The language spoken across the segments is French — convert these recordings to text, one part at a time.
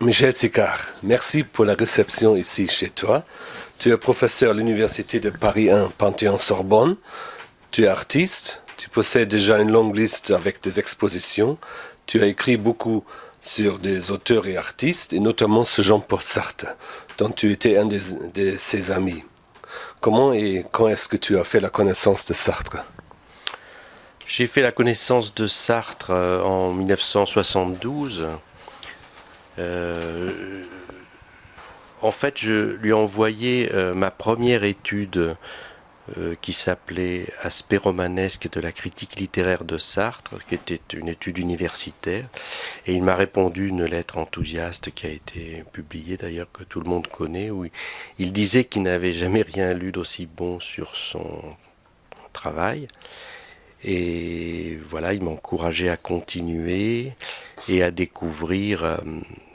Michel Sicard, merci pour la réception ici chez toi. Tu es professeur à l'Université de Paris 1, Panthéon-Sorbonne. Tu es artiste. Tu possèdes déjà une longue liste avec des expositions. Tu as écrit beaucoup sur des auteurs et artistes, et notamment ce Jean-Paul Sartre, dont tu étais un de ses amis. Comment et quand est-ce que tu as fait la connaissance de Sartre? J'ai fait la connaissance de Sartre en 1972. Euh, En fait, je lui ai envoyé ma première étude qui s'appelait Aspect romanesque de la critique littéraire de Sartre, qui était une étude universitaire. Et il m'a répondu une lettre enthousiaste qui a été publiée d'ailleurs, que tout le monde connaît, où il disait qu'il n'avait jamais rien lu d'aussi bon sur son travail. Et voilà, il m'a encouragé à continuer et à découvrir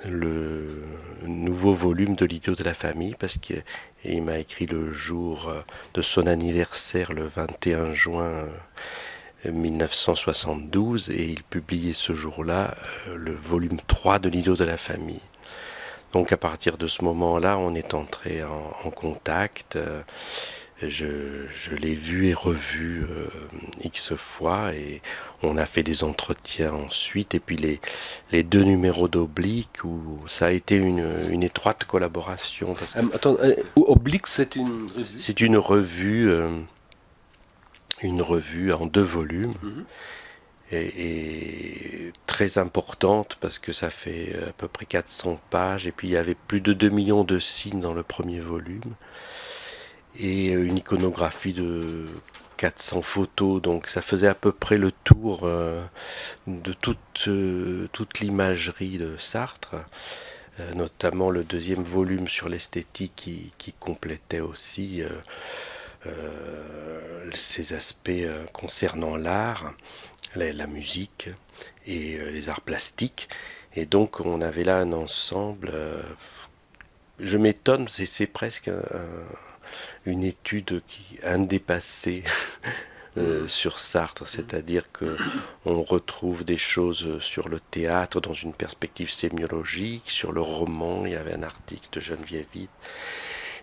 le nouveau volume de l'Idiot de la famille, parce qu'il m'a écrit le jour de son anniversaire, le 21 juin 1972, et il publiait ce jour-là le volume 3 de l'Idiot de la famille. Donc à partir de ce moment-là, on est entré en contact. Je l'ai vu et revu X fois, et on a fait des entretiens ensuite, et puis les deux numéros d'Oblique où ça a été une étroite collaboration. Attends, Oblique, c'est une revue? C'est une revue en 2 volumes, et très importante parce que ça fait à peu près 400 pages, et puis il y avait plus de 2 millions de signes dans le premier volume, et une iconographie de 400 photos, donc ça faisait à peu près le tour de toute l'imagerie de Sartre, notamment le deuxième volume sur l'esthétique qui complétait aussi ces aspects concernant l'art, la musique et les arts plastiques. Et donc on avait là un ensemble, je m'étonne, c'est presque une étude indépassée sur Sartre, c'est-à-dire que on retrouve des choses sur le théâtre dans une perspective sémiologique, sur le roman. Il y avait un article de Geneviève Vite,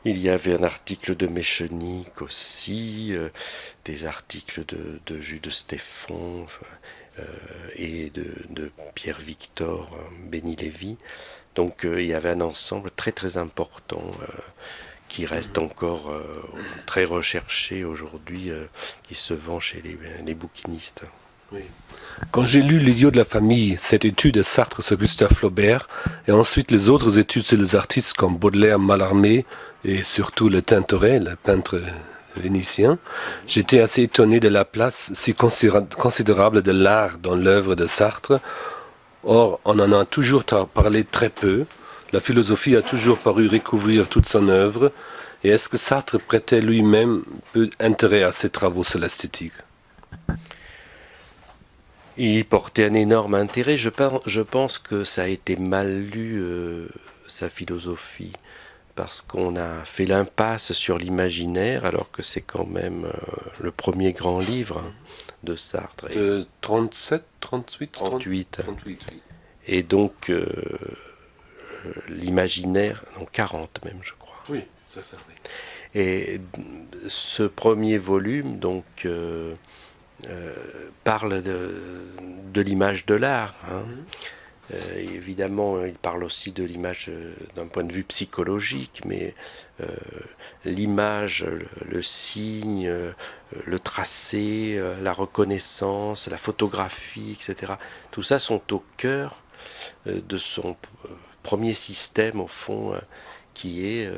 il y avait un article de Méchenique aussi, des articles de Jules Stéphane et de Pierre-Victor Béni-Lévy. Donc il y avait un ensemble très très important qui reste encore très recherché aujourd'hui, qui se vend chez les bouquinistes. Oui. Quand j'ai lu L'idiot de la famille, cette étude de Sartre sur Gustave Flaubert, et ensuite les autres études sur les artistes comme Baudelaire, Mallarmé, et surtout le Tintoret, le peintre vénitien, j'étais assez étonné de la place si considérable de l'art dans l'œuvre de Sartre. Or, on en a toujours parlé très peu. La philosophie a toujours paru recouvrir toute son œuvre. Et est-ce que Sartre prêtait lui-même peu d'intérêt à ses travaux sur l'esthétique? Il y portait un énorme intérêt. Je pense que ça a été mal lu, sa philosophie, parce qu'on a fait l'impasse sur l'imaginaire, alors que c'est quand même le premier grand livre de Sartre. De 37, 38, 38. 38, oui. Et donc l'imaginaire, non 40 même, je crois. Oui, c'est ça, oui. Et ce premier volume, donc, parle de l'image de l'art. Hein. Évidemment, il parle aussi de l'image d'un point de vue psychologique, mais l'image, le signe, le tracé, la reconnaissance, la photographie, etc. Tout ça sont au cœur de son premier système, au fond, qui est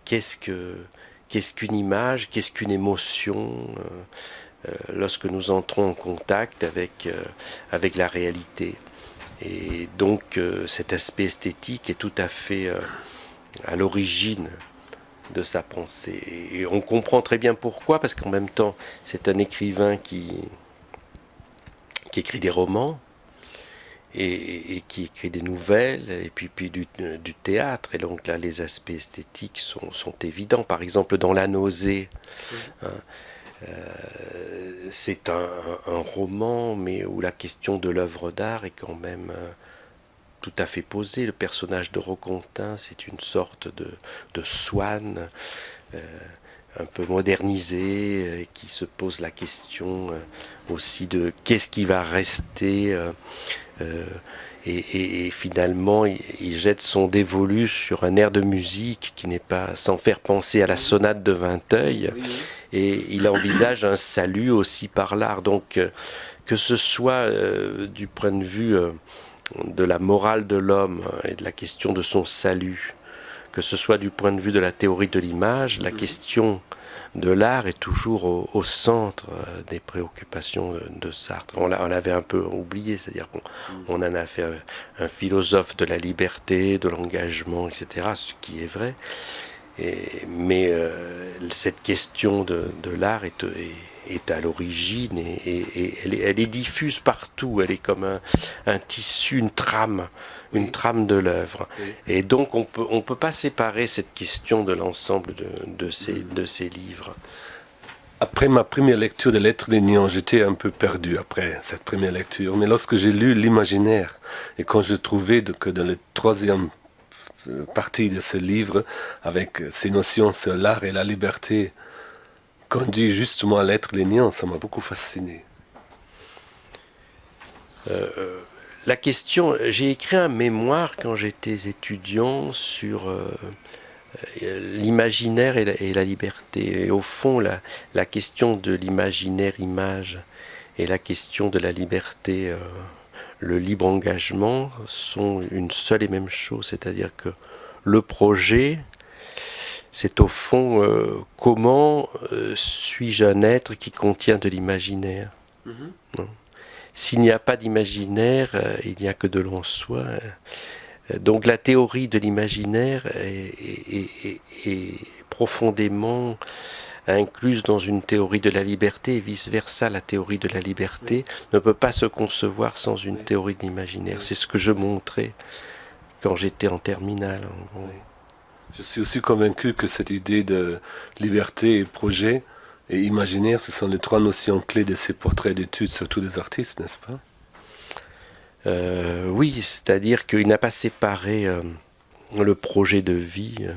qu'est-ce qu'une image, qu'est-ce qu'une émotion, lorsque nous entrons en contact avec la réalité. Et donc cet aspect esthétique est tout à fait à l'origine de sa pensée. Et on comprend très bien pourquoi, parce qu'en même temps, c'est un écrivain qui écrit des romans, et qui écrit des nouvelles, et puis du théâtre. Et donc là, les aspects esthétiques sont évidents. Par exemple, dans La Nausée, hein, c'est un roman, mais où la question de l'œuvre d'art est quand même tout à fait posé. Le personnage de Roquentin, c'est une sorte de Swann, un peu modernisé, qui se pose la question aussi de qu'est-ce qui va rester. Et finalement, il jette son dévolu sur un air de musique qui n'est pas sans faire penser à la sonate de Vinteuil. Et il envisage un salut aussi par l'art. Donc, que ce soit du point de vue de la morale de l'homme et de la question de son salut, que ce soit du point de vue de la théorie de l'image, la question de l'art est toujours au centre des préoccupations de Sartre. On l'avait un peu oublié, c'est-à-dire qu'on en a fait un philosophe de la liberté, de l'engagement, etc., ce qui est vrai. Mais cette question de l'art est à l'origine et elle est diffuse partout. Elle est comme un tissu, une trame de l'œuvre. Et donc on peut pas séparer cette question de l'ensemble de ces livres. Après ma première lecture de Lettres d'Aignan, j'étais un peu perdu après cette première lecture. Mais lorsque j'ai lu l'imaginaire, et quand je trouvais que dans la troisième partie de ce livre, avec ces notions sur l'art et la liberté, conduit justement à Lettres d'Aignan, ça m'a beaucoup fasciné. La question, j'ai écrit un mémoire quand j'étais étudiant sur l'imaginaire et la liberté. Et au fond, la question de l'imaginaire-image et la question de la liberté, le libre engagement, sont une seule et même chose. C'est-à-dire que le projet, c'est au fond comment suis-je un être qui contient de l'imaginaire. Non. S'il n'y a pas d'imaginaire, il n'y a que de l'en-soi. Donc la théorie de l'imaginaire est profondément incluse dans une théorie de la liberté et vice-versa. La théorie de la liberté ne peut pas se concevoir sans une théorie de l'imaginaire. C'est ce que je montrais quand j'étais en terminale. En gros. Je suis aussi convaincu que cette idée de liberté et projet et imaginaire, ce sont les trois notions clés de ces portraits d'études, surtout des artistes, n'est-ce pas ? Oui, c'est-à-dire qu'il n'a pas séparé le projet de vie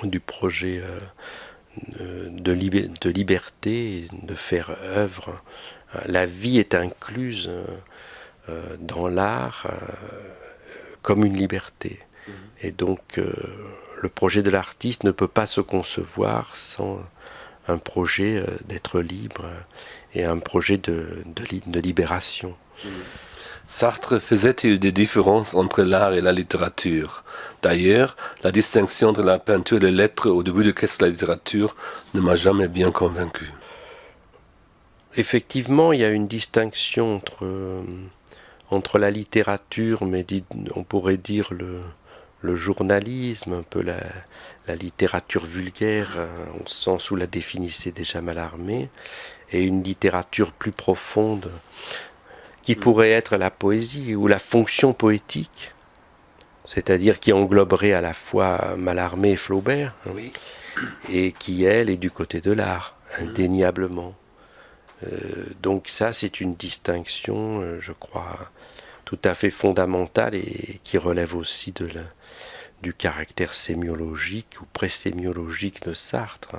du projet de liberté, de faire œuvre. La vie est incluse dans l'art comme une liberté. Et donc le projet de l'artiste ne peut pas se concevoir sans un projet d'être libre et un projet de libération. Sartre faisait-il des différences entre l'art et la littérature ? D'ailleurs, la distinction entre la peinture et les lettres au début de Qu'est-ce que la littérature ne m'a jamais bien convaincu. Effectivement, il y a une distinction entre la littérature, mais on pourrait dire le journalisme, un peu la littérature vulgaire, au sens où la définissait déjà Mallarmé, et une littérature plus profonde, qui pourrait être la poésie ou la fonction poétique, c'est-à-dire qui engloberait à la fois Mallarmé et Flaubert, et qui, elle, est du côté de l'art, indéniablement. Donc ça, c'est une distinction, je crois, tout à fait fondamentale et qui relève aussi du caractère sémiologique ou pré-sémiologique de Sartre.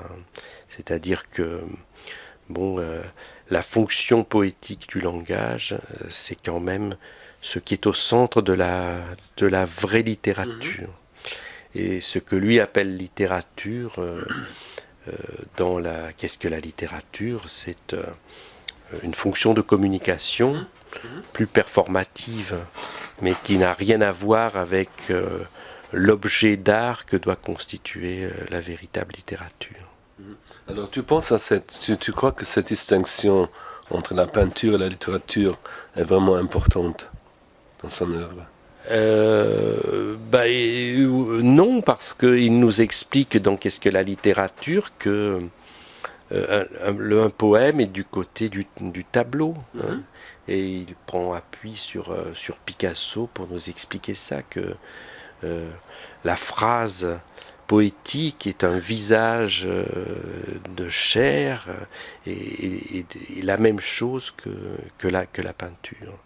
C'est-à-dire que la fonction poétique du langage, c'est quand même ce qui est au centre de la vraie littérature. Et ce que lui appelle littérature, qu'est-ce que la littérature ? C'est une fonction de communication plus performative, mais qui n'a rien à voir avec l'objet d'art que doit constituer la véritable littérature. Alors tu crois que cette distinction entre la peinture et la littérature est vraiment importante dans son œuvre ? Non, parce qu'il nous explique dans Qu'est-ce que la littérature que un poème est du côté du tableau. Et il prend appui sur Picasso pour nous expliquer ça, que la phrase poétique est un visage de chair et la même chose que la peinture.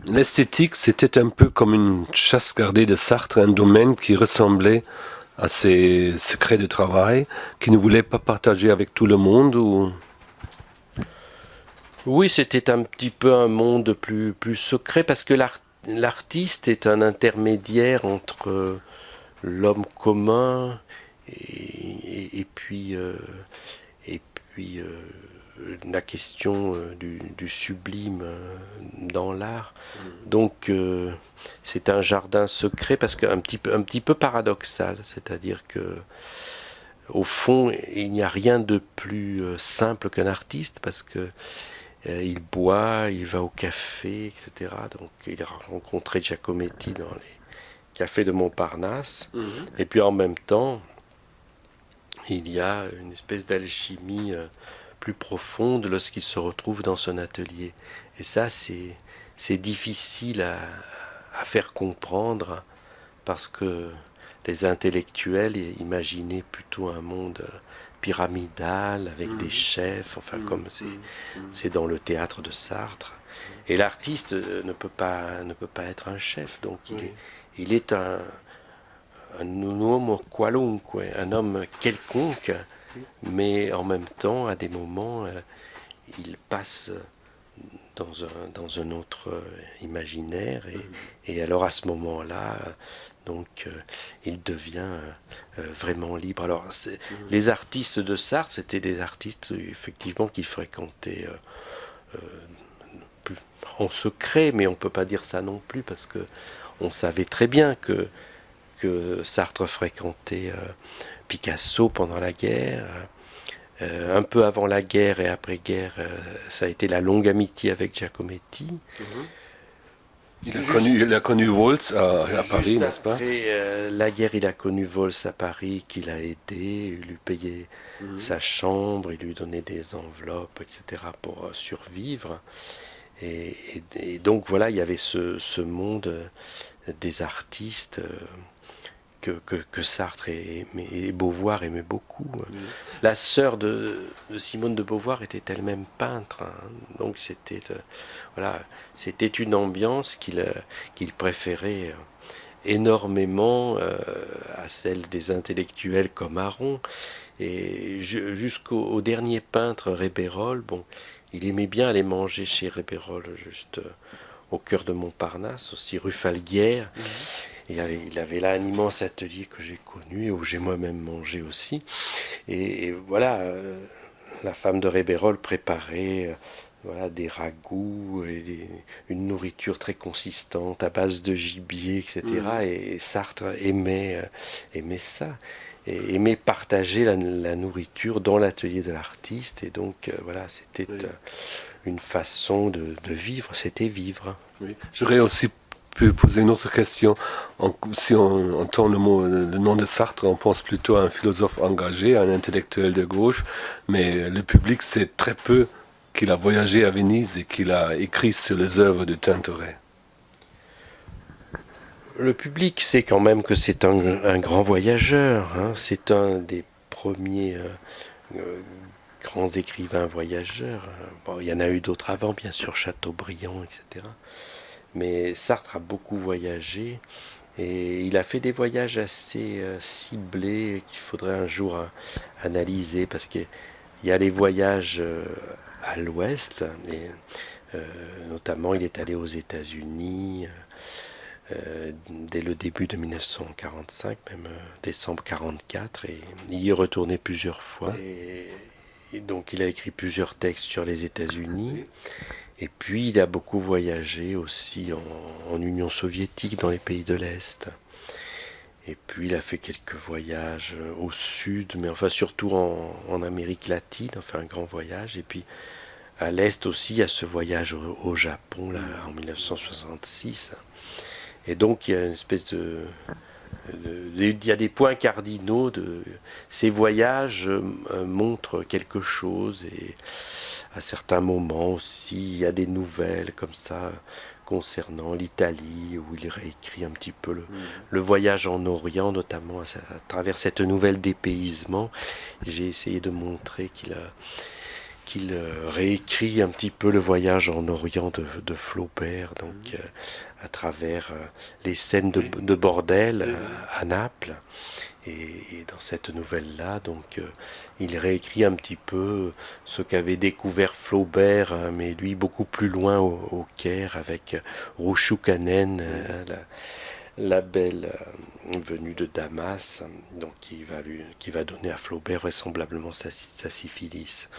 L'esthétique, c'était un peu comme une chasse gardée de Sartre, un domaine qui ressemblait à ses secrets de travail, qu'il ne voulait pas partager avec tout le monde ou... Oui, c'était un petit peu un monde plus secret parce que l'artiste est un intermédiaire entre l'homme commun et puis la question du sublime dans l'art. Donc c'est un jardin secret parce qu'un un petit peu paradoxal, c'est-à-dire que au fond il n'y a rien de plus simple qu'un artiste parce que il boit, il va au café, etc. Donc il a rencontré Giacometti dans les cafés de Montparnasse. Et puis en même temps, il y a une espèce d'alchimie plus profonde lorsqu'il se retrouve dans son atelier. Et ça, c'est difficile à faire comprendre parce que les intellectuels imaginaient plutôt un monde pyramidal avec des chefs, enfin comme c'est dans le théâtre de Sartre. Et l'artiste ne peut pas être un chef, donc il est un homme qualunque, un homme quelconque, mais en même temps, à des moments, il passe dans un autre imaginaire, et alors à ce moment-là, donc il devient vraiment libre. Alors les artistes de Sartre, c'était des artistes effectivement qui fréquentaient en secret, mais on peut pas dire ça non plus parce que on savait très bien que Sartre fréquentait Picasso pendant la guerre. Un peu avant la guerre et après-guerre, ça a été la longue amitié avec Giacometti. Il a connu Waltz à Paris, n'est-ce pas? Après la guerre, il a connu Waltz à Paris, qu'il a aidé, il lui payait sa chambre, il lui donnait des enveloppes, etc. pour survivre. Et donc voilà, il y avait ce monde des artistes que Sartre et Beauvoir aimaient beaucoup. La sœur de Simone de Beauvoir était elle-même peintre, hein. Donc c'était une ambiance qu'il préférait énormément à celle des intellectuels comme Aron. Et jusqu'au dernier peintre, Rébérol, bon, il aimait bien aller manger chez Rébérol, juste au cœur de Montparnasse, aussi rue Falguière. Il avait là un immense atelier que j'ai connu et où j'ai moi-même mangé aussi. Et voilà, la femme de Rébérol préparait voilà, des ragoûts, une nourriture très consistante à base de gibier, etc. Et Sartre aimait ça. Et aimait partager la nourriture dans l'atelier de l'artiste. Et donc, voilà, c'était une façon de vivre, c'était vivre. Oui. J'aurais aussi pu poser une autre question. Si on entend le nom de Sartre, on pense plutôt à un philosophe engagé, à un intellectuel de gauche, mais le public sait très peu qu'il a voyagé à Venise et qu'il a écrit sur les œuvres de Tintoret. Le public sait quand même que c'est un grand voyageur, hein. C'est un des premiers grands écrivains voyageurs. Bon, il y en a eu d'autres avant, bien sûr, Chateaubriand, etc. Mais Sartre a beaucoup voyagé et il a fait des voyages assez ciblés qu'il faudrait un jour analyser parce qu'il y a les voyages à l'ouest, et notamment il est allé aux États-Unis dès le début de 1945, même décembre 1944, et il y est retourné plusieurs fois. Et donc il a écrit plusieurs textes sur les États-Unis. Et puis il a beaucoup voyagé aussi en Union soviétique, dans les pays de l'Est. Et puis il a fait quelques voyages au sud, mais enfin surtout en Amérique latine, enfin un grand voyage. Et puis à l'Est aussi, il y a ce voyage au Japon, là, en 1966. Et donc il y a une espèce il y a des points cardinaux de ces voyages montrent quelque chose, et à certains moments aussi il y a des nouvelles comme ça concernant l'Italie où il réécrit un petit peu le voyage en Orient, notamment à travers cette nouvelle dépaysement. J'ai essayé de montrer qu'il réécrit un petit peu le voyage en Orient de Flaubert, donc à travers les scènes de bordel à Naples. Et dans cette nouvelle-là, donc, il réécrit un petit peu ce qu'avait découvert Flaubert, hein, mais lui beaucoup plus loin au Caire, avec Rouchoukanen, la belle venue de Damas, donc qui va donner à Flaubert vraisemblablement sa syphilis.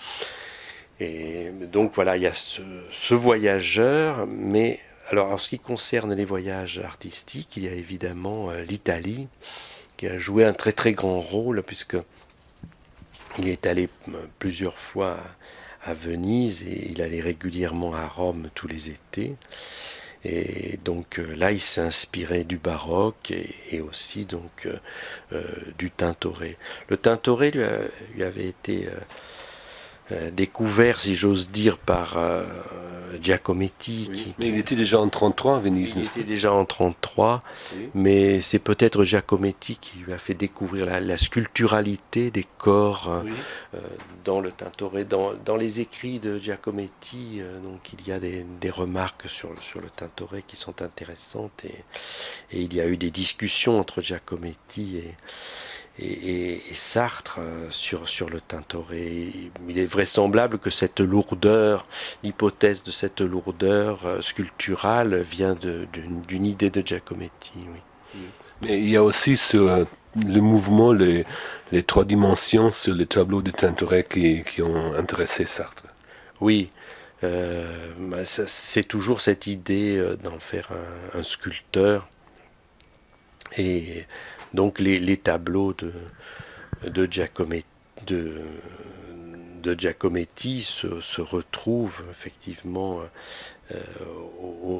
Et donc voilà, il y a ce voyageur, mais alors en ce qui concerne les voyages artistiques, il y a évidemment l'Italie, qui a joué un très très grand rôle, puisque il est allé plusieurs fois à Venise et il allait régulièrement à Rome tous les étés. Et donc là, il s'est inspiré du baroque et aussi donc du Tintoret. Le Tintoret lui avait été découvert, si j'ose dire, par Giacometti. Oui. Mais il était déjà en 33 à Venise. Il était déjà en 33, oui. Mais c'est peut-être Giacometti qui lui a fait découvrir la sculpturalité des corps oui. Dans le Tintoret. Dans les écrits de Giacometti, donc il y a des remarques sur le Tintoret qui sont intéressantes et il y a eu des discussions entre Giacometti et Sartre sur le Tintoret. Il est vraisemblable que cette lourdeur, l'hypothèse de cette lourdeur sculpturale vient d'une idée de Giacometti. Oui. Mais il y a aussi sur le mouvement, les 3 dimensions sur les tableaux de Tintoret qui ont intéressé Sartre. Oui, c'est toujours cette idée d'en faire un sculpteur. Et donc les tableaux de Giacometti se retrouvent effectivement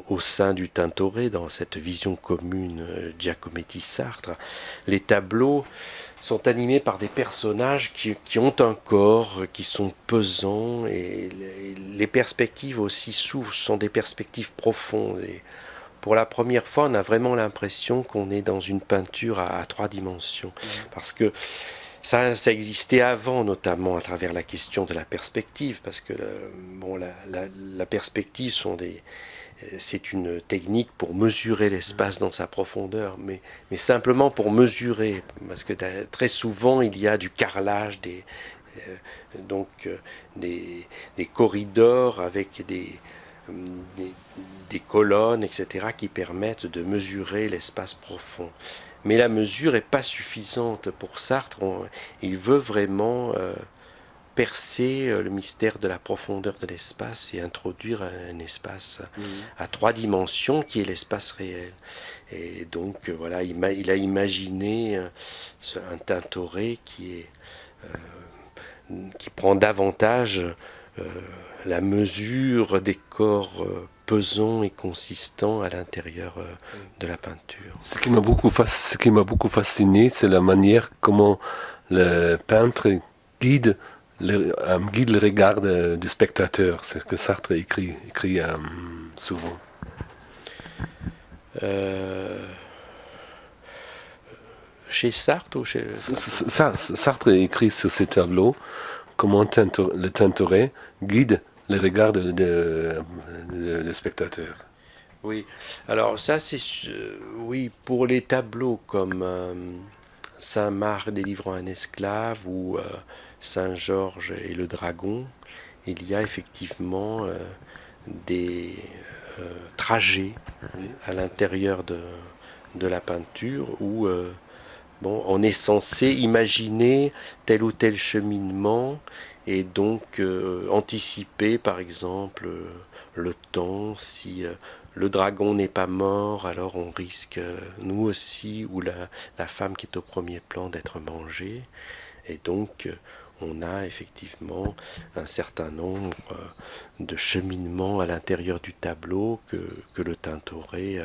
au sein du Tintoret, dans cette vision commune Giacometti-Sartre. Les tableaux sont animés par des personnages qui ont un corps, qui sont pesants, et les perspectives aussi sont des perspectives profondes. Et pour la première fois, on a vraiment l'impression qu'on est dans une peinture à 3 dimensions. Parce que ça existait avant, notamment à travers la question de la perspective, parce que la perspective c'est une technique pour mesurer l'espace dans sa profondeur, mais simplement pour mesurer, parce que très souvent il y a du carrelage, des corridors avec des colonnes, etc., qui permettent de mesurer l'espace profond. Mais la mesure n'est pas suffisante pour Sartre. Il veut vraiment percer le mystère de la profondeur de l'espace et introduire un espace à 3 dimensions qui est l'espace réel. Et donc voilà, il a imaginé un Tintoret qui prend davantage la mesure des corps pesants et consistants à l'intérieur de la peinture. Ce qui m'a beaucoup fasciné, c'est la manière comment le peintre guide le regard du spectateur. C'est ce que Sartre écrit souvent. Chez Sartre ou chez... Sartre écrit sur ses tableaux comment le Tintoret guide le regard du spectateur. Oui, alors ça c'est... oui, pour les tableaux comme Saint-Marc délivrant un esclave ou Saint-Georges et le dragon, il y a effectivement des trajets à l'intérieur de la peinture où on est censé imaginer tel ou tel cheminement et donc anticiper par exemple le temps. Si le dragon n'est pas mort, alors on risque nous aussi ou la femme qui est au premier plan d'être mangée, et donc on a effectivement un certain nombre de cheminements à l'intérieur du tableau que le Tintoret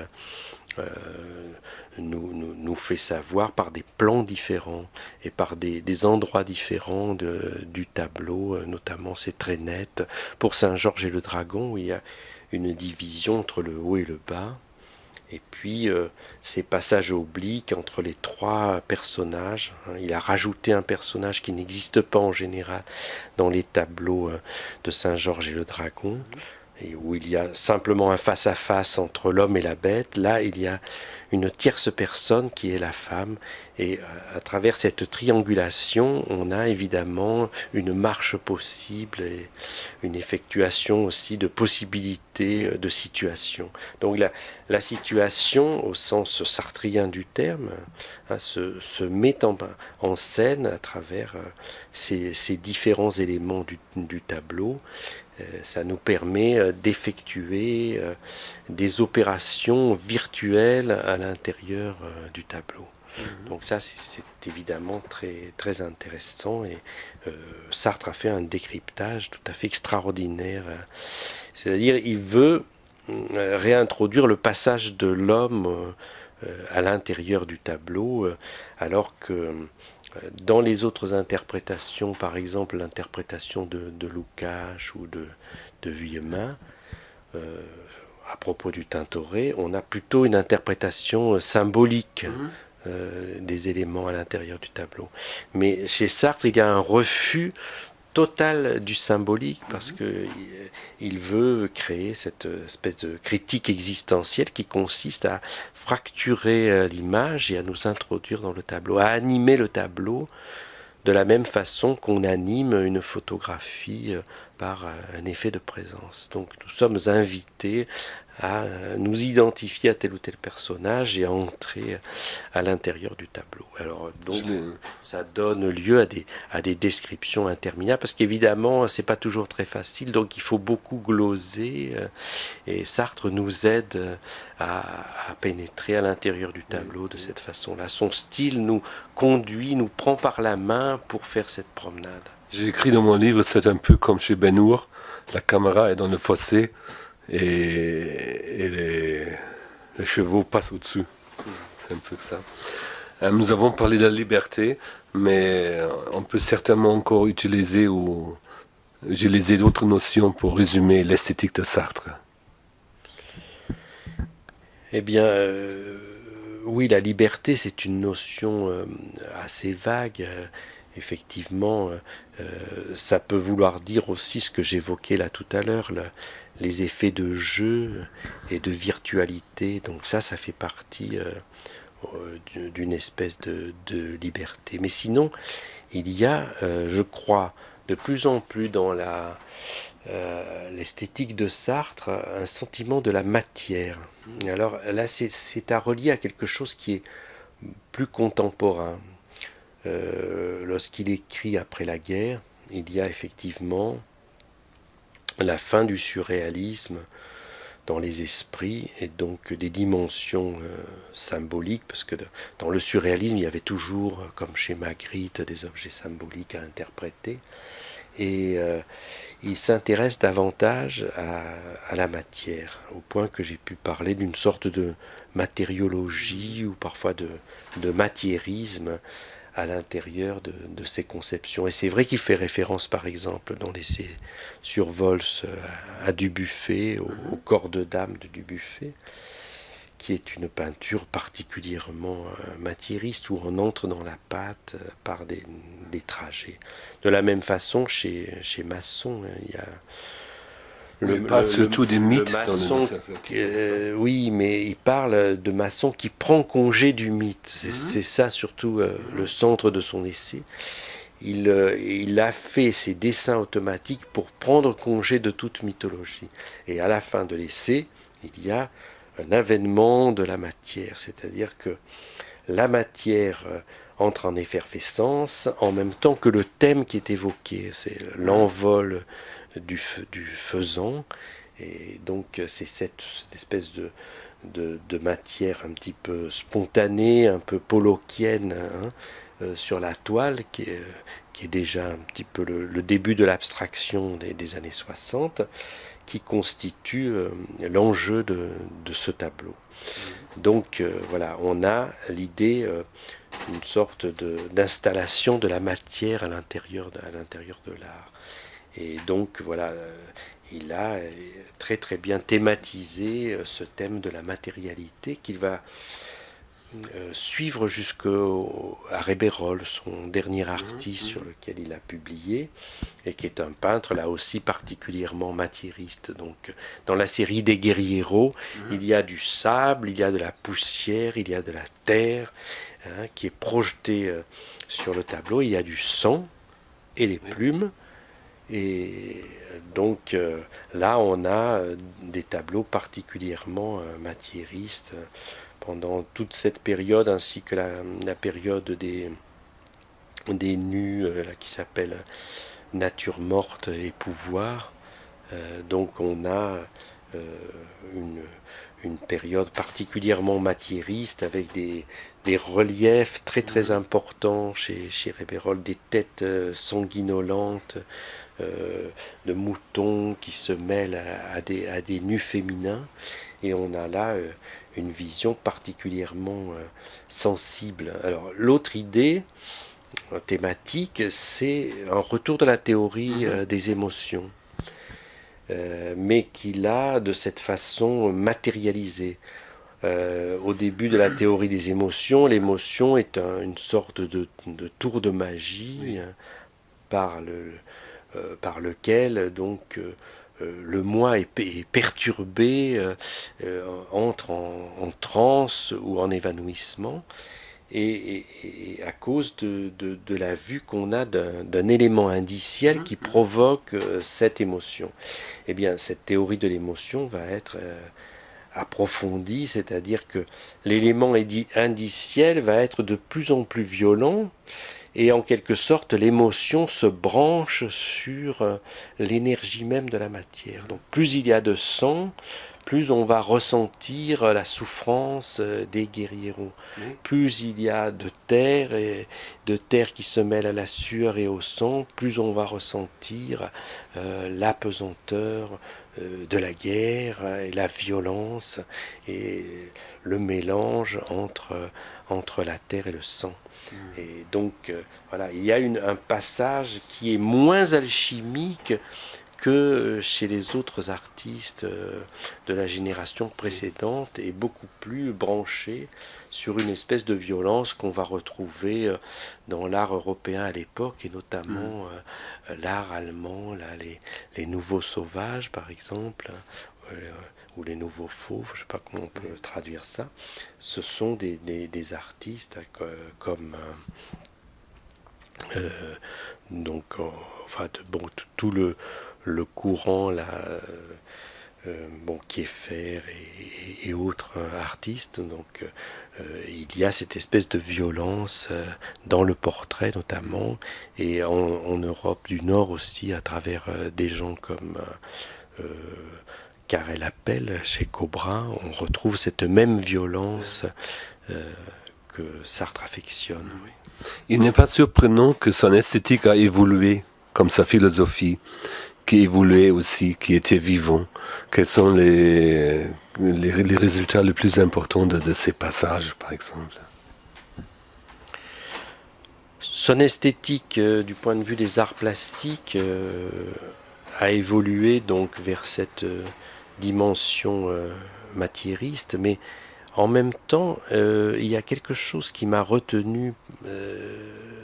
nous fait savoir par des plans différents et par des endroits différents du tableau. Notamment c'est très net pour Saint-Georges et le dragon où il y a une division entre le haut et le bas, Et puis ces passages obliques entre les trois personnages. Il a rajouté un personnage qui n'existe pas en général dans les tableaux de Saint-Georges et le Dragon, et où il y a simplement un face-à-face entre l'homme et la bête. Là, il y a une tierce personne qui est la femme, et à travers cette triangulation, on a évidemment une marche possible et une effectuation aussi de possibilités de situation. Donc la situation, au sens sartrien du terme, se met en scène à travers ces différents éléments du tableau. Ça nous permet d'effectuer des opérations virtuelles à l'intérieur du tableau. Donc ça, c'est évidemment très, très intéressant, et Sartre a fait un décryptage tout à fait extraordinaire. C'est-à-dire, il veut réintroduire le passage de l'homme à l'intérieur du tableau, alors que dans les autres interprétations, par exemple l'interprétation de Lukács ou de Vuillemin, à propos du Tintoret, on a plutôt une interprétation symbolique des éléments à l'intérieur du tableau. Mais chez Sartre, il y a un refus total du symbolique, parce qu'il veut créer cette espèce de critique existentielle qui consiste à fracturer l'image et à nous introduire dans le tableau, à animer le tableau de la même façon qu'on anime une photographie par un effet de présence. Donc nous sommes invités à nous identifier à tel ou tel personnage et à entrer à l'intérieur du tableau. Alors donc ça donne lieu à des descriptions interminables, parce qu'évidemment c'est pas toujours très facile, donc il faut beaucoup gloser, et Sartre nous aide à pénétrer à l'intérieur du tableau de cette façon-là. Son style nous conduit, nous prend par la main pour faire cette promenade. J'ai écrit dans mon livre, c'est un peu comme chez Ben-Hur, la caméra est dans le fossé et les chevaux passent au-dessus. C'est un peu ça. Nous avons parlé de la liberté, mais on peut certainement encore utiliser d'autres notions pour résumer l'esthétique de Sartre. Eh bien, oui, la liberté, c'est une notion assez vague. Effectivement, ça peut vouloir dire aussi ce que j'évoquais là tout à l'heure, les effets de jeu et de virtualité. Donc ça fait partie d'une espèce de liberté. Mais sinon, il y a, je crois, de plus en plus dans l'esthétique de Sartre, un sentiment de la matière. Alors là, c'est à relier à quelque chose qui est plus contemporain. Lorsqu'il écrit après la guerre, il y a effectivement la fin du surréalisme dans les esprits, et donc des dimensions symboliques, parce que dans le surréalisme, il y avait toujours, comme chez Magritte, des objets symboliques à interpréter, et il s'intéresse davantage à la matière, au point que j'ai pu parler d'une sorte de matériologie, ou parfois de matériisme, à l'intérieur de ces conceptions. Et c'est vrai qu'il fait référence, par exemple, dans l'essai sur Vols, à Dubuffet, au corps de dame de Dubuffet, qui est une peinture particulièrement matérialiste, où on entre dans la pâte par des trajets. De la même façon, chez Masson, il y a il parle surtout des mythes maçon, dans le oui, mais il parle de maçon qui prend congé du mythe. C'est ça surtout le centre de son essai. Il a fait ses dessins automatiques pour prendre congé de toute mythologie. Et à la fin de l'essai, il y a un avènement de la matière, c'est-à-dire que la matière entre en effervescence en même temps que le thème qui est évoqué, c'est l'envol du faisan, et donc c'est cette espèce de matière un petit peu spontanée, un peu pollokienne, sur la toile, qui est déjà un petit peu le début de l'abstraction des années 60, qui constitue l'enjeu de ce tableau. Donc voilà, on a l'idée d'une sorte d'installation de la matière à l'intérieur de l'art. Et donc voilà, il a très très bien thématisé ce thème de la matérialité qu'il va suivre jusqu'à Rébérol, son dernier artiste sur lequel il a publié, et qui est un peintre là aussi particulièrement matérialiste. Donc dans la série des Guerrieros, il y a du sable, il y a de la poussière, il y a de la terre qui est projetée sur le tableau, il y a du sang et les plumes. Et donc là, on a des tableaux particulièrement matérialistes pendant toute cette période, ainsi que la période des nus là, qui s'appelle Nature morte et pouvoir. Donc on a une période particulièrement matérialiste avec des reliefs très très importants chez Rébérol, des têtes sanguinolentes de moutons qui se mêlent à des nus féminins, et on a là une vision particulièrement sensible. Alors l'autre idée thématique, c'est un retour de la théorie des émotions, mais qu'il a de cette façon matérialisée. Au début de la théorie des émotions, l'émotion est une sorte de tour de magie par lequel donc le moi est perturbé, entre en transe ou en évanouissement, et à cause de la vue qu'on a d'un élément indiciel qui provoque cette émotion. Eh bien, cette théorie de l'émotion va être approfondie, c'est-à-dire que l'élément indiciel va être de plus en plus violent, et en quelque sorte l'émotion se branche sur l'énergie même de la matière. Donc plus il y a de sang, plus on va ressentir la souffrance des guerrieros. Plus il y a de terre, et de terre qui se mêle à la sueur et au sang, plus on va ressentir l'apesanteur de la guerre et la violence et le mélange entre la terre et le sang. Et donc voilà, il y a un passage qui est moins alchimique que chez les autres artistes de la génération précédente, et beaucoup plus branché sur une espèce de violence qu'on va retrouver dans l'art européen à l'époque, et notamment l'art allemand, là, les nouveaux sauvages par exemple, ou les nouveaux fauves, je ne sais pas comment on peut traduire ça. Ce sont des artistes comme donc enfin bon, tout le courant là, bon, Kieffer et autres artistes. Donc il y a cette espèce de violence dans le portrait notamment, et en Europe du Nord aussi, à travers des gens comme Karel Appel chez Cobra, on retrouve cette même violence que Sartre affectionne. Oui. Il n'est pas surprenant que son esthétique a évolué, comme sa philosophie, qui évoluait aussi, qui était vivant. Quels sont les résultats les plus importants de ces passages, par exemple? Son esthétique, du point de vue des arts plastiques, a évolué donc vers cette dimension matérialiste, mais en même temps, il y a quelque chose qui m'a retenu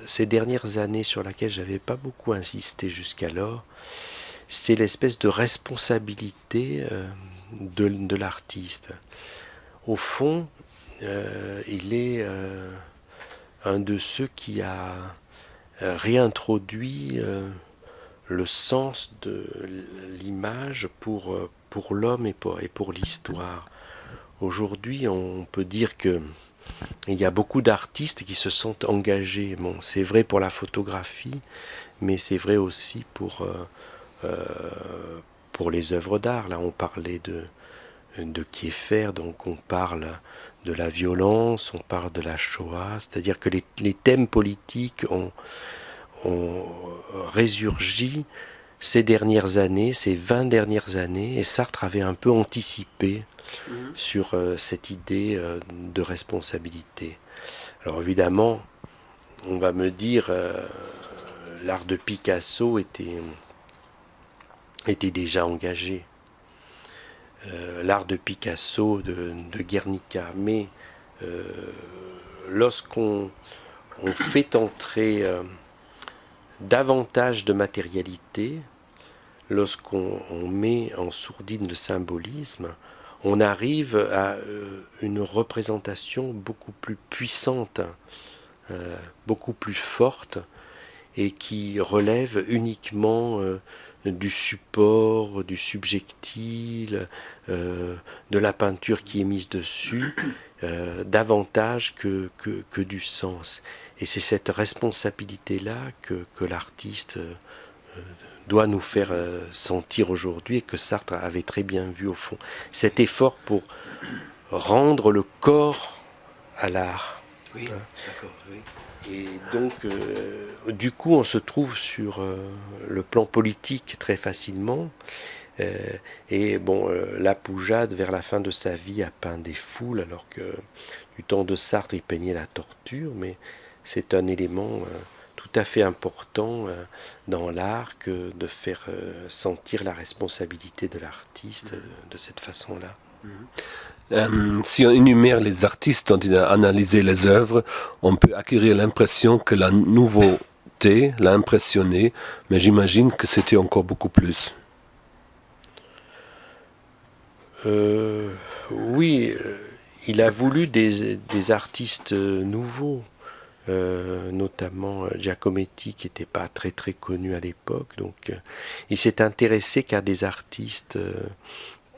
ces dernières années, sur laquelle je n'avais pas beaucoup insisté jusqu'alors. C'est l'espèce de responsabilité de l'artiste. Au fond, il est un de ceux qui a réintroduit le sens de l'image pour l'homme et pour l'histoire. Aujourd'hui, on peut dire que il y a beaucoup d'artistes qui se sont engagés. Bon, c'est vrai pour la photographie, mais c'est vrai aussi pour les œuvres d'art. Là, on parlait de Kieffer, donc on parle de la violence, on parle de la Shoah, c'est-à-dire que les thèmes politiques ont résurgi ces dernières années, ces 20 dernières années, et Sartre avait un peu anticipé sur cette idée de responsabilité. Alors évidemment, on va me dire, l'art de Picasso était était déjà engagé. L'art de Picasso, de Guernica. Mais lorsqu'on fait entrer davantage de matérialité, lorsqu'on met en sourdine le symbolisme, on arrive à une représentation beaucoup plus puissante, beaucoup plus forte, et qui relève uniquement du support, du subjectile, de la peinture qui est mise dessus, davantage que du sens. Et c'est cette responsabilité-là que l'artiste doit nous faire sentir aujourd'hui, et que Sartre avait très bien vu au fond. Cet effort pour rendre le corps à l'art. Oui, d'accord, oui. Et donc, du coup, on se trouve sur le plan politique très facilement. Et bon, la Poujade, vers la fin de sa vie, a peint des foules, alors que du temps de Sartre, il peignait la torture. Mais c'est un élément tout à fait important dans l'art que de faire sentir la responsabilité de l'artiste de cette façon-là. Si on énumère les artistes dont il a analysé les œuvres, on peut acquérir l'impression que la nouveauté l'a impressionné, mais j'imagine que c'était encore beaucoup plus. Oui, il a voulu des artistes nouveaux, notamment Giacometti, qui n'était pas très très connu à l'époque. Donc, il s'est intéressé qu'à des artistes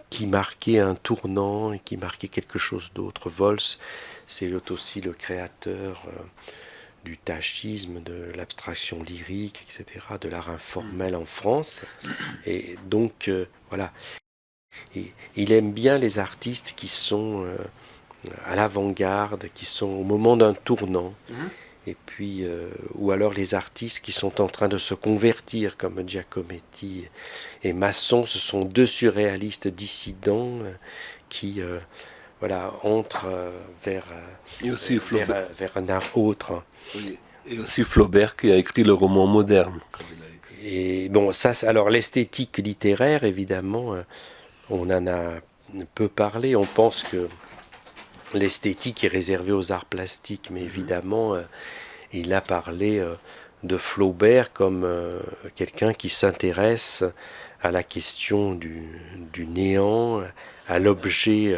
qui marquaient un tournant et qui marquaient quelque chose d'autre. Vols, c'est aussi le créateur du tachisme, de l'abstraction lyrique, etc., de l'art informel en France. Et donc, voilà. Et il aime bien les artistes qui sont à l'avant-garde, qui sont au moment d'un tournant. Et puis, ou alors les artistes qui sont en train de se convertir, comme Giacometti et Masson. Ce sont deux surréalistes dissidents qui voilà, entrent vers un art autre. Oui. Et aussi Flaubert qui a écrit le roman moderne. Et bon, ça, alors l'esthétique littéraire, évidemment, on en a peu parlé. On pense que l'esthétique est réservée aux arts plastiques, mais évidemment, il a parlé de Flaubert comme quelqu'un qui s'intéresse à la question du néant, à l'objet,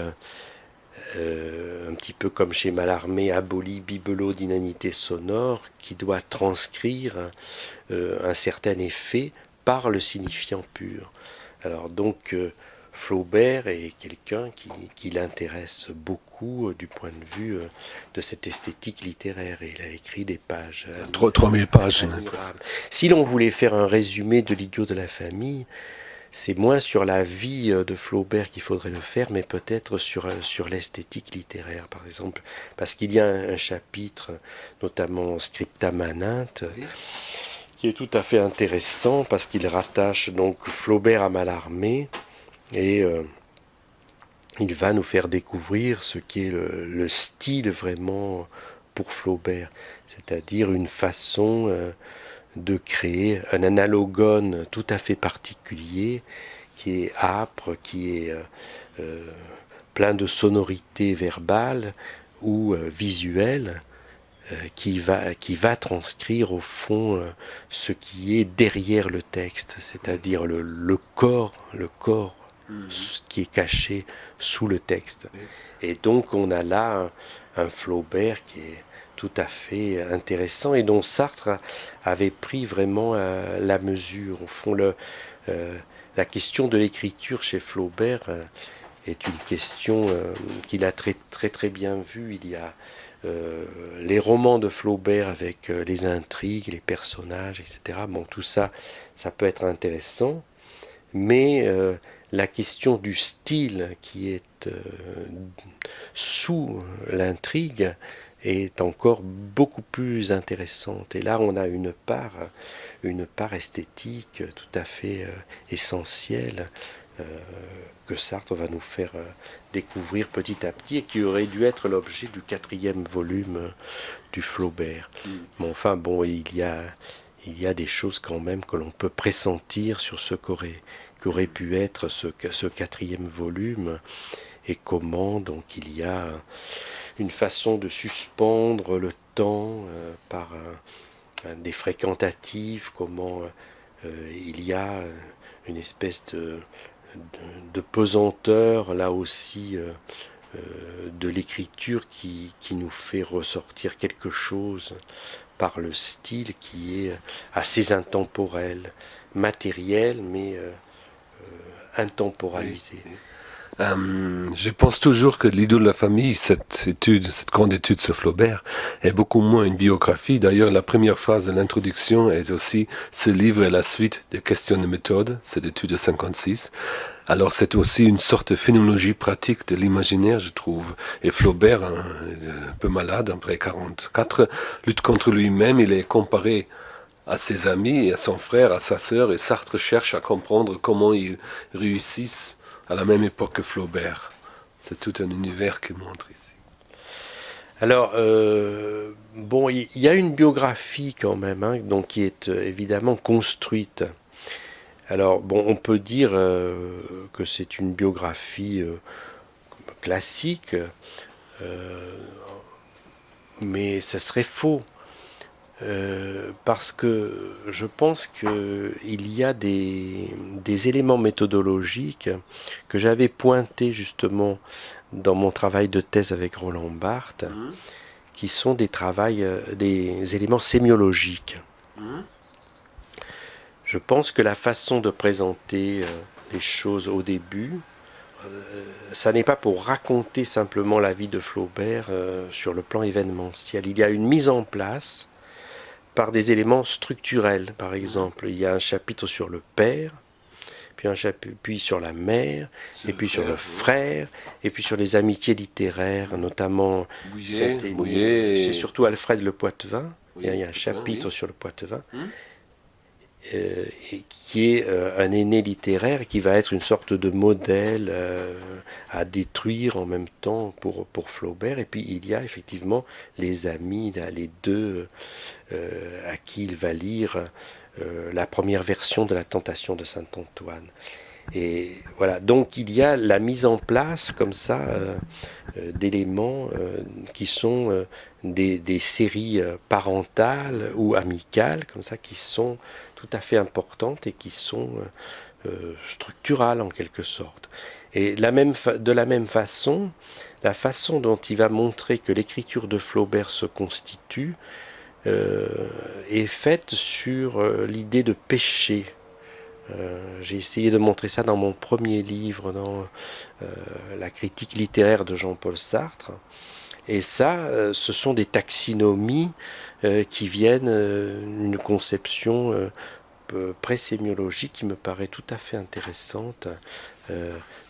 un petit peu comme chez Mallarmé, aboli, bibelot d'inanité sonore, qui doit transcrire un certain effet par le signifiant pur. Alors donc, Flaubert est quelqu'un qui l'intéresse beaucoup du point de vue de cette esthétique littéraire. Et il a écrit des pages. 3000 pages. Si l'on voulait faire un résumé de l'Idiot de la famille, c'est moins sur la vie de Flaubert qu'il faudrait le faire, mais peut-être sur l'esthétique littéraire, par exemple. Parce qu'il y a un chapitre, notamment Scripta Manente, qui est tout à fait intéressant, parce qu'il rattache donc Flaubert à Mallarmé, et il va nous faire découvrir ce qu'est le style vraiment pour Flaubert, c'est-à-dire une façon de créer un analogone tout à fait particulier, qui est âpre, qui est plein de sonorités verbales ou visuelles, qui va transcrire au fond ce qui est derrière le texte, c'est-à-dire le corps qui est caché sous le texte. Et donc on a là un Flaubert qui est tout à fait intéressant et dont Sartre avait pris vraiment la mesure. Au fond, la question de l'écriture chez Flaubert est une question qu'il a très, très, très bien vue. Il y a les romans de Flaubert avec les intrigues, les personnages, etc. Bon, tout ça, ça peut être intéressant, mais la question du style qui est sous l'intrigue est encore beaucoup plus intéressante. Et là, on a une part esthétique tout à fait essentielle que Sartre va nous faire découvrir petit à petit et qui aurait dû être l'objet du 4e volume du Flaubert. Mais enfin, bon, il y a des choses quand même que l'on peut pressentir sur ce qu'aurait pu être ce quatrième volume, et comment donc il y a une façon de suspendre le temps par des fréquentatifs, comment il y a une espèce de pesanteur là aussi de l'écriture qui nous fait ressortir quelque chose par le style qui est assez intemporel, matériel mais intemporalisé. Oui. Je pense toujours que l'idole de la famille, cette grande étude sur Flaubert, est beaucoup moins une biographie. D'ailleurs, la première phrase de l'introduction est aussi ce livre est la suite des questions de méthode, cette étude de 56. Alors c'est aussi une sorte de phénoménologie pratique de l'imaginaire, je trouve. Et Flaubert, un peu malade, après 44, lutte contre lui-même. Il est comparé à ses amis, et à son frère, à sa sœur, et Sartre cherche à comprendre comment ils réussissent à la même époque que Flaubert. C'est tout un univers qu'il montre ici. Alors, bon, il y a une biographie quand même, hein, donc qui est évidemment construite. Alors, bon, on peut dire que c'est une biographie classique, mais ça serait faux. Parce que je pense qu'il y a des éléments méthodologiques que j'avais pointés justement dans mon travail de thèse avec Roland Barthes, qui sont des éléments sémiologiques. Je pense que la façon de présenter les choses au début, ça n'est pas pour raconter simplement la vie de Flaubert sur le plan événementiel. Il y a une mise en place par des éléments structurels. Par exemple, il y a un chapitre sur le père, puis sur la mère, et puis sur le frère, et puis sur les amitiés littéraires, notamment Bouillet, c'est surtout Alfred Le Poitevin. Oui, il y a un chapitre sur le Poitevin, et qui est un aîné littéraire qui va être une sorte de modèle à détruire en même temps pour Flaubert. Et puis il y a effectivement les amis, là, les deux à qui il va lire la première version de la Tentation de Saint-Antoine. Et voilà, donc il y a la mise en place comme ça d'éléments qui sont des séries parentales ou amicales, comme ça, qui sont tout à fait importantes et qui sont structurales en quelque sorte. Et de la même façon, la façon dont il va montrer que l'écriture de Flaubert se constitue est faite sur l'idée de péché. J'ai essayé de montrer ça dans mon premier livre, dans la critique littéraire de Jean-Paul Sartre. Et ça, ce sont des taxinomies qui viennent d'une conception pré-sémiologique qui me paraît tout à fait intéressante.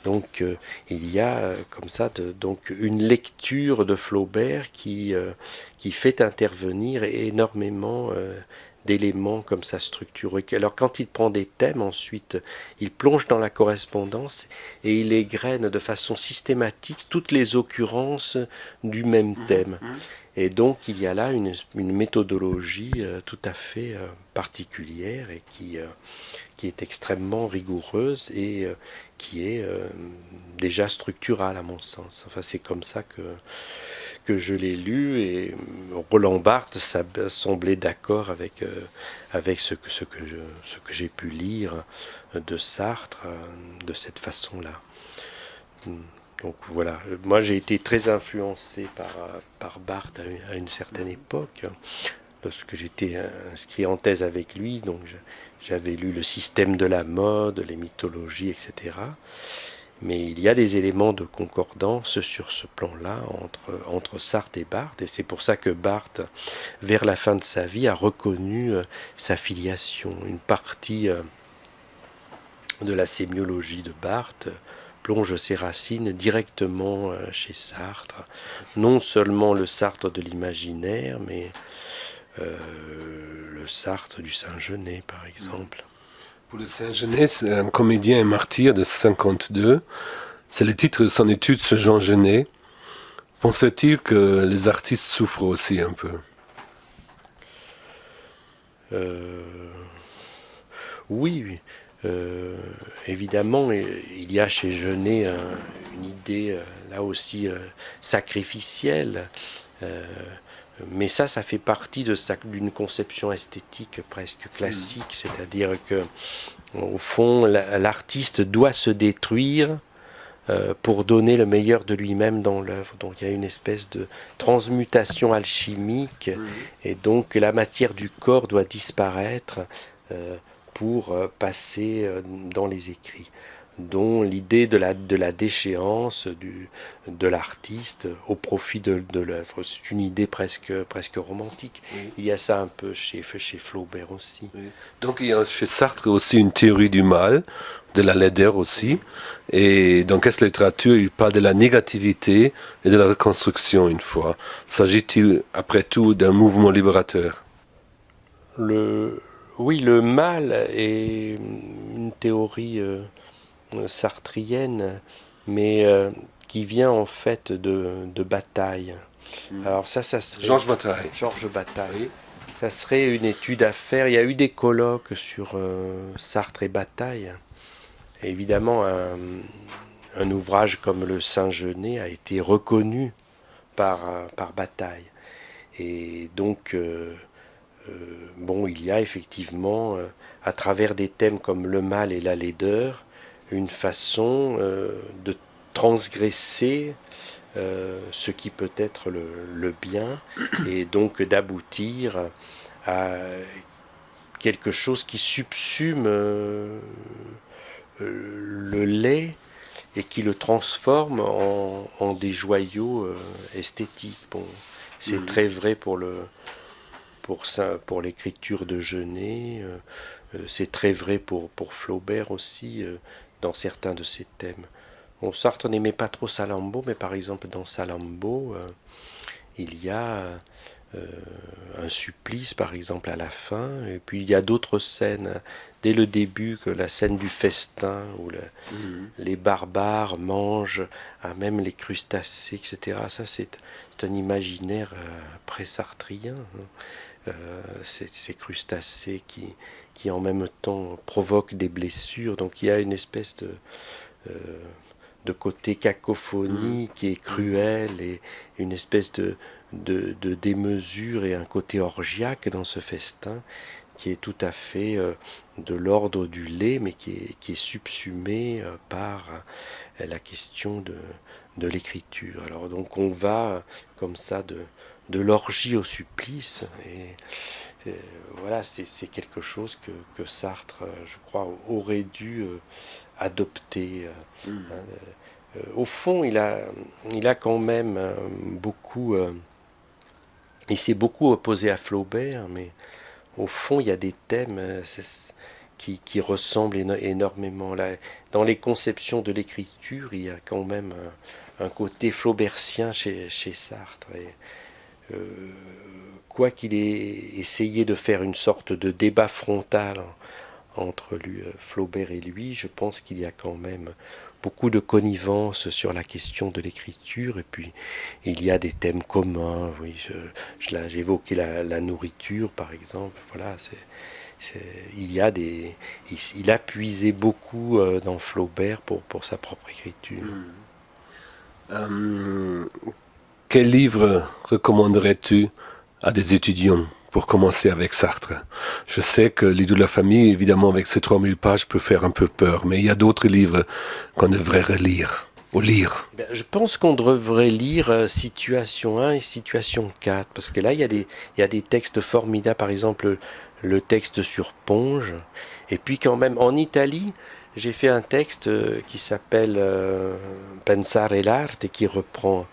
Donc il y a comme ça donc une lecture de Flaubert qui fait intervenir énormément d'éléments comme ça structurés. Alors quand il prend des thèmes ensuite, il plonge dans la correspondance et il égrène de façon systématique toutes les occurrences du même thème. Et donc il y a là une méthodologie tout à fait particulière et qui est extrêmement rigoureuse et qui est déjà structurale à mon sens. Enfin, c'est comme ça que je l'ai lu, et Roland Barthes semblait d'accord avec ce que j'ai pu lire de Sartre de cette façon-là. Donc voilà, moi j'ai été très influencé par Barthes à une certaine époque. Lorsque j'étais inscrit en thèse avec lui, donc j'avais lu le système de la mode, les mythologies, etc. Mais il y a des éléments de concordance sur ce plan-là entre Sartre et Barthes, et c'est pour ça que Barthes, vers la fin de sa vie, a reconnu sa filiation. Une partie de la sémiologie de Barthes plonge ses racines directement chez Sartre. Non seulement le Sartre de l'imaginaire, mais le Sartre du Saint-Genès, par exemple. Pour le Saint-Genès, un comédien et martyr de 52, c'est le titre de son étude sur Jean Genet. Pensait-il que les artistes souffrent aussi un peu ? Oui, évidemment, il y a chez Genet une idée là aussi sacrificielle, mais ça fait partie d'une conception esthétique presque classique, c'est-à-dire que au fond, l'artiste doit se détruire pour donner le meilleur de lui-même dans l'œuvre. Donc il y a une espèce de transmutation alchimique, et donc la matière du corps doit disparaître pour passer dans les écrits, dont l'idée de la déchéance de l'artiste au profit de l'œuvre. C'est une idée presque romantique. Oui. Il y a ça un peu chez Flaubert aussi. Oui. Donc il y a chez Sartre aussi une théorie du mal, de la laideur aussi. Et dans Qu'est-ce littérature, il parle de la négativité et de la reconstruction une fois. S'agit-il après tout d'un mouvement libérateur? Oui, le mal est une théorie sartrienne, mais qui vient en fait de Bataille. Alors ça serait... Georges Bataille. Georges Bataille. Oui. Ça serait une étude à faire. Il y a eu des colloques sur Sartre et Bataille. Et évidemment, un ouvrage comme le Saint-Genet a été reconnu par Bataille. Et donc, il y a effectivement, à travers des thèmes comme le mal et la laideur, une façon de transgresser ce qui peut être le bien, et donc d'aboutir à quelque chose qui subsume le lait et qui le transforme en des joyaux esthétiques. Bon, c'est très vrai pour l'écriture de Genet, c'est très vrai pour Flaubert aussi, dans certains de ses thèmes. Bon, Sartre n'aimait pas trop Salammbô, mais par exemple dans Salammbô, il y a un supplice par exemple à la fin, et puis il y a d'autres scènes dès le début, que la scène du festin où les barbares mangent même les crustacés, etc. Ça c'est un imaginaire pré-sartrien, ces crustacés qui en même temps provoquent des blessures. Donc il y a une espèce de côté cacophonie qui est cruel, et une espèce de démesure et un côté orgiaque dans ce festin qui est tout à fait de l'ordre du lait, mais qui est subsumé par la question de l'écriture. Alors donc on va comme ça de l'orgie au supplice, et voilà, c'est quelque chose que Sartre, je crois, aurait dû adopter. Au fond, il a quand même beaucoup... il s'est beaucoup opposé à Flaubert, mais au fond, il y a des thèmes qui ressemblent énormément. Là, dans les conceptions de l'écriture, il y a quand même un côté flaubertien chez Sartre. Et, quoi qu'il ait essayé de faire une sorte de débat frontal entre Flaubert et lui, je pense qu'il y a quand même beaucoup de connivence sur la question de l'écriture, et puis il y a des thèmes communs. Oui, j'évoquais la nourriture par exemple. Voilà, il a puisé beaucoup dans Flaubert pour sa propre écriture. Quel livre recommanderais-tu à des étudiants pour commencer avec Sartre? Je sais que L'Idylle de la famille, évidemment, avec ses 3000 pages, peut faire un peu peur, mais il y a d'autres livres qu'on devrait relire ou lire. Je pense qu'on devrait lire Situation 1 et Situation 4, parce que là, il y a des textes formidables, par exemple le texte sur Ponge, et puis quand même en Italie, j'ai fait un texte qui s'appelle Pensare l'arte, et qui reprend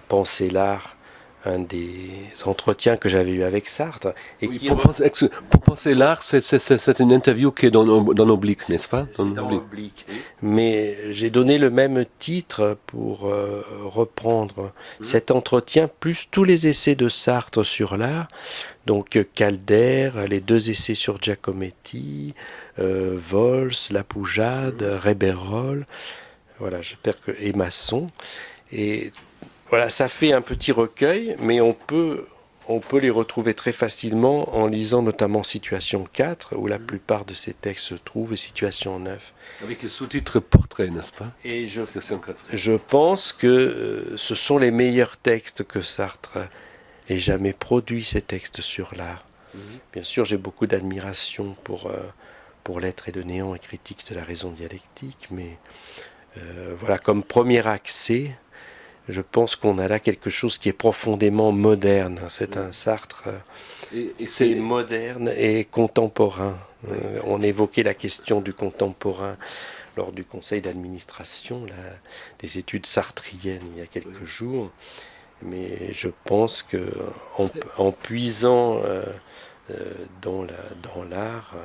Penser l'art, un des entretiens que j'avais eu avec Sartre. Et oui, pour penser l'art, c'est une interview qui est dans Oblique, n'est-ce pas? C'est dans Oblique. Mais j'ai donné le même titre pour reprendre cet entretien, plus tous les essais de Sartre sur l'art. Donc Calder, les 2 essais sur Giacometti, Vols, La Poujade, Réberol, voilà, j'espère et Masson. Et voilà, ça fait un petit recueil, mais on peut on peut les retrouver très facilement en lisant notamment Situation 4, où la plupart de ces textes se trouvent, et Situation 9. Avec le sous-titre portrait, n'est-ce pas? Et C'est 4. je pense que ce sont les meilleurs textes que Sartre ait jamais produits, ces textes sur l'art. Bien sûr, j'ai beaucoup d'admiration pour L'être et le néant et critique de la raison dialectique, mais voilà, comme premier accès, je pense qu'on a là quelque chose qui est profondément moderne. C'est un Sartre, c'est moderne et contemporain. On évoquait la question du contemporain lors du conseil d'administration des études sartriennes il y a quelques jours. Mais je pense que en puisant dans l'art,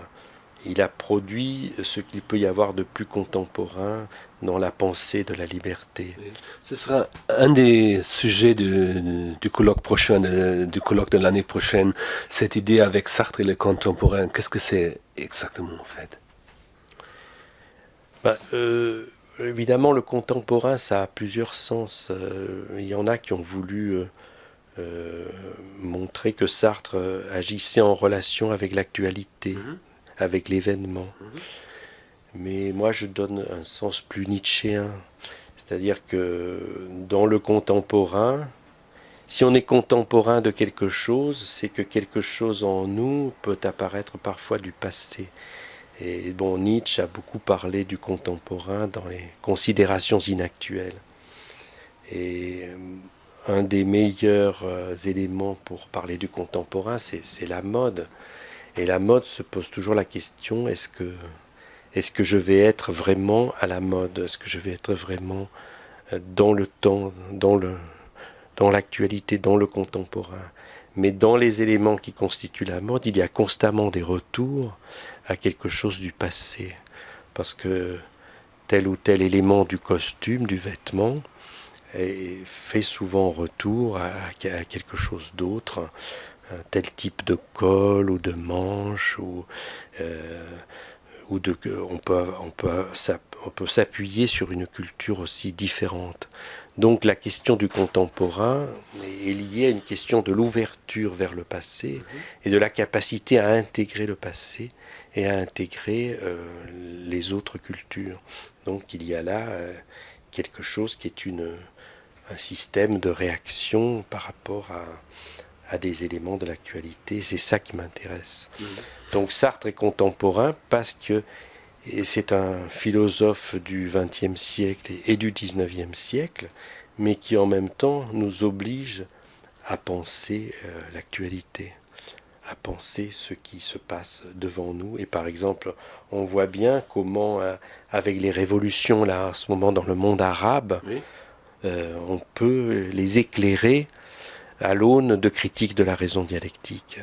il a produit ce qu'il peut y avoir de plus contemporain dans la pensée de la liberté. Ce sera un des sujets du colloque prochain, du colloque de l'année prochaine, cette idée avec Sartre et les contemporains. Qu'est-ce que c'est exactement en fait? Évidemment, le contemporain, ça a plusieurs sens. Il y en a qui ont voulu montrer que Sartre agissait en relation avec l'actualité, avec l'événement. Mais moi, je donne un sens plus nietzschéen. C'est-à-dire que dans le contemporain, si on est contemporain de quelque chose, c'est que quelque chose en nous peut apparaître parfois du passé. Et bon, Nietzsche a beaucoup parlé du contemporain dans les considérations inactuelles. Et un des meilleurs éléments pour parler du contemporain, c'est la mode. Et la mode se pose toujours la question, est-ce que je vais être vraiment à la mode? Est-ce que je vais être vraiment dans le temps, dans l'actualité, dans le contemporain? Mais dans les éléments qui constituent la mode, il y a constamment des retours à quelque chose du passé. Parce que tel ou tel élément du costume, du vêtement, fait souvent retour à quelque chose d'autre. Un tel type de col ou de manche, on peut s'appuyer sur une culture aussi différente. Donc la question du contemporain est liée à une question de l'ouverture vers le passé et de la capacité à intégrer le passé et à intégrer les autres cultures. Donc il y a là quelque chose qui est un système de réaction par rapport à des éléments de l'actualité. C'est ça qui m'intéresse. Donc Sartre est contemporain parce que c'est un philosophe du XXe siècle et du XIXe siècle, mais qui en même temps nous oblige à penser l'actualité, à penser ce qui se passe devant nous. Et par exemple, on voit bien comment, avec les révolutions là, en ce moment dans le monde arabe, on peut les éclairer à l'aune de critiques de la raison dialectique.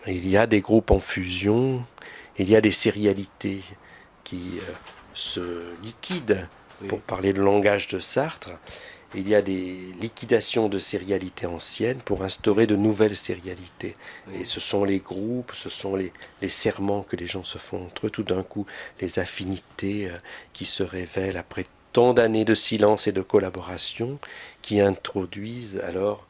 Il y a des groupes en fusion, il y a des sérialités qui se liquident, pour parler le langage de Sartre. Il y a des liquidations de sérialités anciennes pour instaurer de nouvelles sérialités. Et ce sont les groupes, ce sont les serments que les gens se font entre eux, tout d'un coup, les affinités qui se révèlent après tant d'années de silence et de collaboration, qui introduisent alors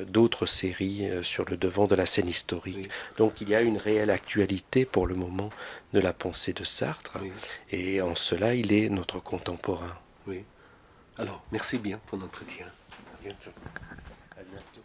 d'autres séries sur le devant de la scène historique. Donc il y a une réelle actualité pour le moment de la pensée de Sartre, et en cela il est notre contemporain. Oui. Alors, merci bien pour l'entretien. À bientôt. À bientôt.